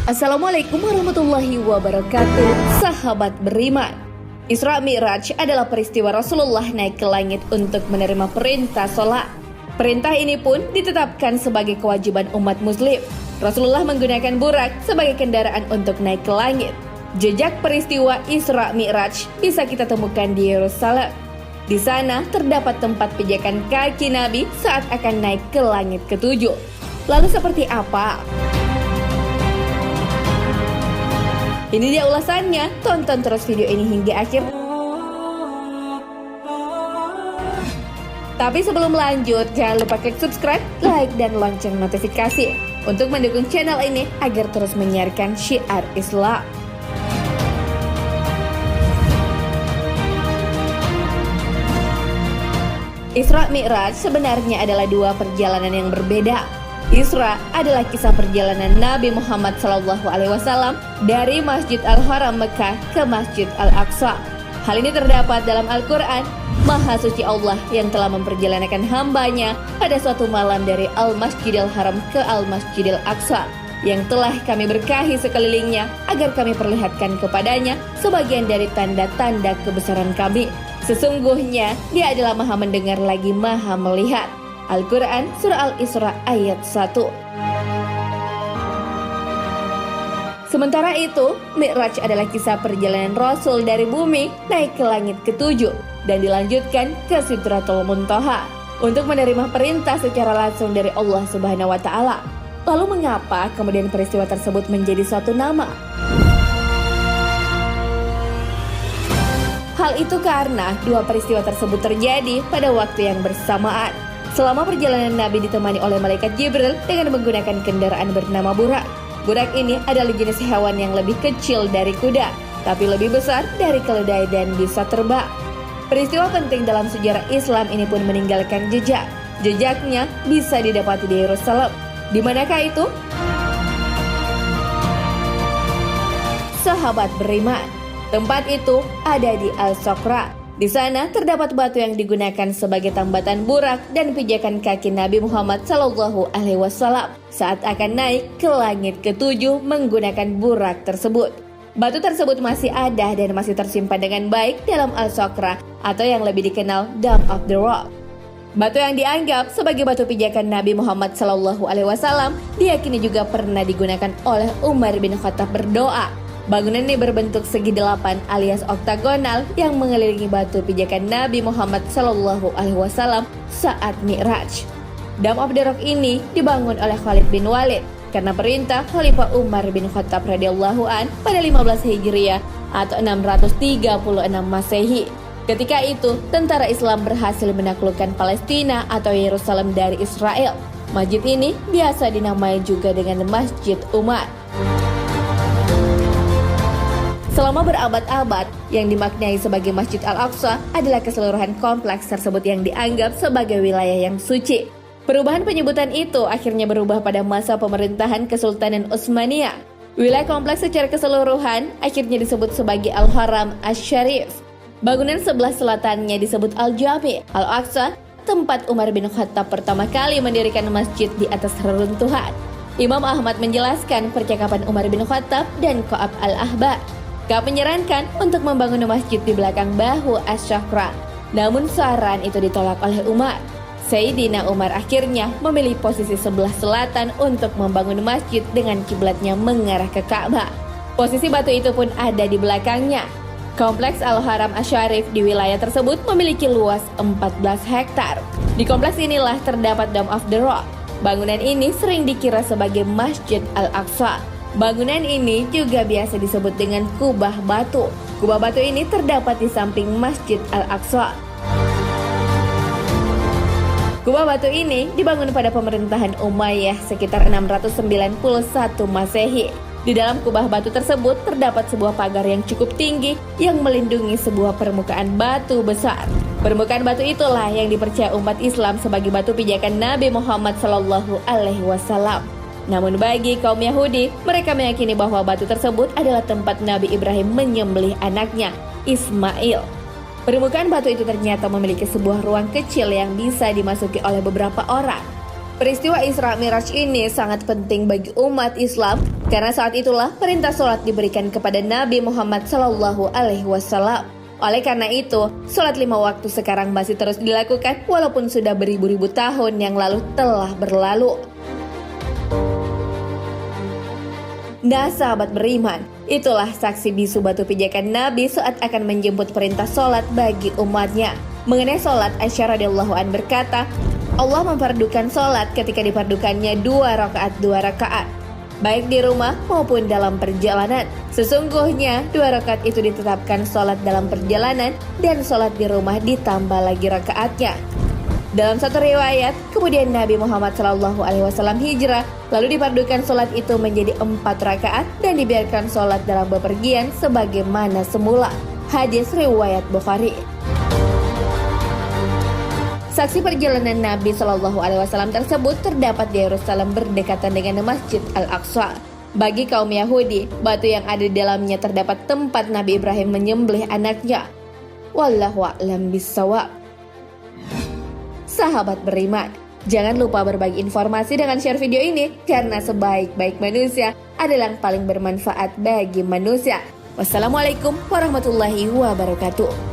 Assalamualaikum warahmatullahi wabarakatuh. Sahabat beriman, Isra Mi'raj adalah peristiwa Rasulullah naik ke langit untuk menerima perintah sholat. Perintah ini pun ditetapkan sebagai kewajiban umat muslim. Rasulullah menggunakan burak sebagai kendaraan untuk naik ke langit. Jejak peristiwa Isra Mi'raj bisa kita temukan di Yerusalem. Di sana terdapat tempat pijakan kaki Nabi saat akan naik ke langit ketujuh. Lalu seperti apa? Ini dia ulasannya, tonton terus video ini hingga akhir. Tapi sebelum lanjut, jangan lupa klik subscribe, like, dan lonceng notifikasi untuk mendukung channel ini agar terus menyiarkan syiar Islam. Isra Mi'raj sebenarnya adalah dua perjalanan yang berbeda. Isra adalah kisah perjalanan Nabi Muhammad SAW dari Masjid Al-Haram Mekah ke Masjid Al-Aqsa. Hal ini terdapat dalam Al-Quran. Maha suci Allah yang telah memperjalankan hambanya pada suatu malam dari Al-Masjidil Haram ke Al-Masjidil Aqsa, yang telah kami berkahi sekelilingnya agar kami perlihatkan kepadanya sebagian dari tanda-tanda kebesaran kami. Sesungguhnya dia adalah maha mendengar lagi maha melihat. Al-Quran Surah Al-Isra ayat 1. Sementara itu, Mi'raj adalah kisah perjalanan Rasul dari bumi naik ke langit ketujuh dan dilanjutkan ke Sidratul Muntaha untuk menerima perintah secara langsung dari Allah Subhanahu wa Ta'ala. Lalu mengapa kemudian peristiwa tersebut menjadi suatu nama? Hal itu karena dua peristiwa tersebut terjadi pada waktu yang bersamaan. Selama perjalanan Nabi ditemani oleh malaikat Jibril dengan menggunakan kendaraan bernama burak. Burak ini adalah jenis hewan yang lebih kecil dari kuda, tapi lebih besar dari keledai dan bisa terbang. Peristiwa penting dalam sejarah Islam ini pun meninggalkan jejak. Jejaknya bisa didapati di Yerusalem. Di manakah itu? Sahabat beriman, tempat itu ada di Al-Sokra. Di sana terdapat batu yang digunakan sebagai tambatan burak dan pijakan kaki Nabi Muhammad SAW saat akan naik ke langit ketujuh menggunakan burak tersebut. Batu tersebut masih ada dan masih tersimpan dengan baik dalam Al-Sokra atau yang lebih dikenal Dome of the Rock. Batu yang dianggap sebagai batu pijakan Nabi Muhammad SAW diyakini juga pernah digunakan oleh Umar bin Khattab berdoa. Bangunan ini berbentuk segi delapan alias oktagonal yang mengelilingi batu pijakan Nabi Muhammad SAW saat Mi'raj. Dome of the Rock ini dibangun oleh Khalid bin Walid karena perintah Khalifah Umar bin Khattab radhiyallahu an pada 15 Hijriah atau 636 Masehi. Ketika itu, tentara Islam berhasil menaklukkan Palestina atau Yerusalem dari Israel. Masjid ini biasa dinamai juga dengan Masjid Umar. Selama berabad-abad, yang dimaknai sebagai Masjid Al-Aqsa adalah keseluruhan kompleks tersebut yang dianggap sebagai wilayah yang suci. Perubahan penyebutan itu akhirnya berubah pada masa pemerintahan Kesultanan Utsmaniyah. Wilayah kompleks secara keseluruhan akhirnya disebut sebagai Al-Haram Asy-Syarif. Bangunan sebelah selatannya disebut Al-Jami' Al-Aqsa, tempat Umar bin Khattab pertama kali mendirikan masjid di atas reruntuhan. Imam Ahmad menjelaskan percakapan Umar bin Khattab dan Ka'ab al-Ahbar. Ka'ab menyarankan untuk membangun masjid di belakang bahu Asy-Sokra. Namun saran itu ditolak oleh Umar. Sayyidina Umar akhirnya memilih posisi sebelah selatan untuk membangun masjid dengan kiblatnya mengarah ke Ka'bah. Posisi batu itu pun ada di belakangnya. Kompleks Al-Haram Asy-Syarif di wilayah tersebut memiliki luas 14 hektar. Di kompleks inilah terdapat Dome of the Rock. Bangunan ini sering dikira sebagai Masjid Al-Aqsa. Bangunan ini juga biasa disebut dengan kubah batu. Kubah batu ini terdapat di samping Masjid Al-Aqsa. Kubah batu ini dibangun pada pemerintahan Umayyah sekitar 691 Masehi. Di dalam kubah batu tersebut terdapat sebuah pagar yang cukup tinggi yang melindungi sebuah permukaan batu besar. Permukaan batu itulah yang dipercaya umat Islam sebagai batu pijakan Nabi Muhammad SAW. Namun bagi kaum Yahudi, mereka meyakini bahwa batu tersebut adalah tempat Nabi Ibrahim menyembelih anaknya, Ismail. Permukaan batu itu ternyata memiliki sebuah ruang kecil yang bisa dimasuki oleh beberapa orang. Peristiwa Isra Miraj ini sangat penting bagi umat Islam karena saat itulah perintah sholat diberikan kepada Nabi Muhammad SAW. Oleh karena itu, sholat 5 waktu sekarang masih terus dilakukan walaupun sudah beribu-ribu tahun yang lalu telah berlalu. Nah sahabat beriman, itulah saksi bisu batu pijakan Nabi saat akan menjemput perintah sholat bagi umatnya. Mengenai sholat, Aisyah radhiyallahu an berkata, Allah memfardukan sholat ketika dipardukannya 2 rakaat, baik di rumah maupun dalam perjalanan. Sesungguhnya 2 rakaat itu ditetapkan sholat dalam perjalanan dan sholat di rumah ditambah lagi rakaatnya. Dalam satu riwayat, kemudian Nabi Muhammad SAW hijrah, lalu dipardukan sholat itu menjadi 4 rakaat dan dibiarkan sholat dalam bepergian sebagaimana semula. Hadis riwayat Bukhari. Saksi perjalanan Nabi SAW tersebut terdapat di Yerusalem berdekatan dengan Masjid Al-Aqsa. Bagi kaum Yahudi, batu yang ada di dalamnya terdapat tempat Nabi Ibrahim menyembelih anaknya. Wallahu a'lam bishawab. Sahabat beriman, jangan lupa berbagi informasi dengan share video ini karena sebaik-baik manusia adalah yang paling bermanfaat bagi manusia. Wassalamualaikum warahmatullahi wabarakatuh.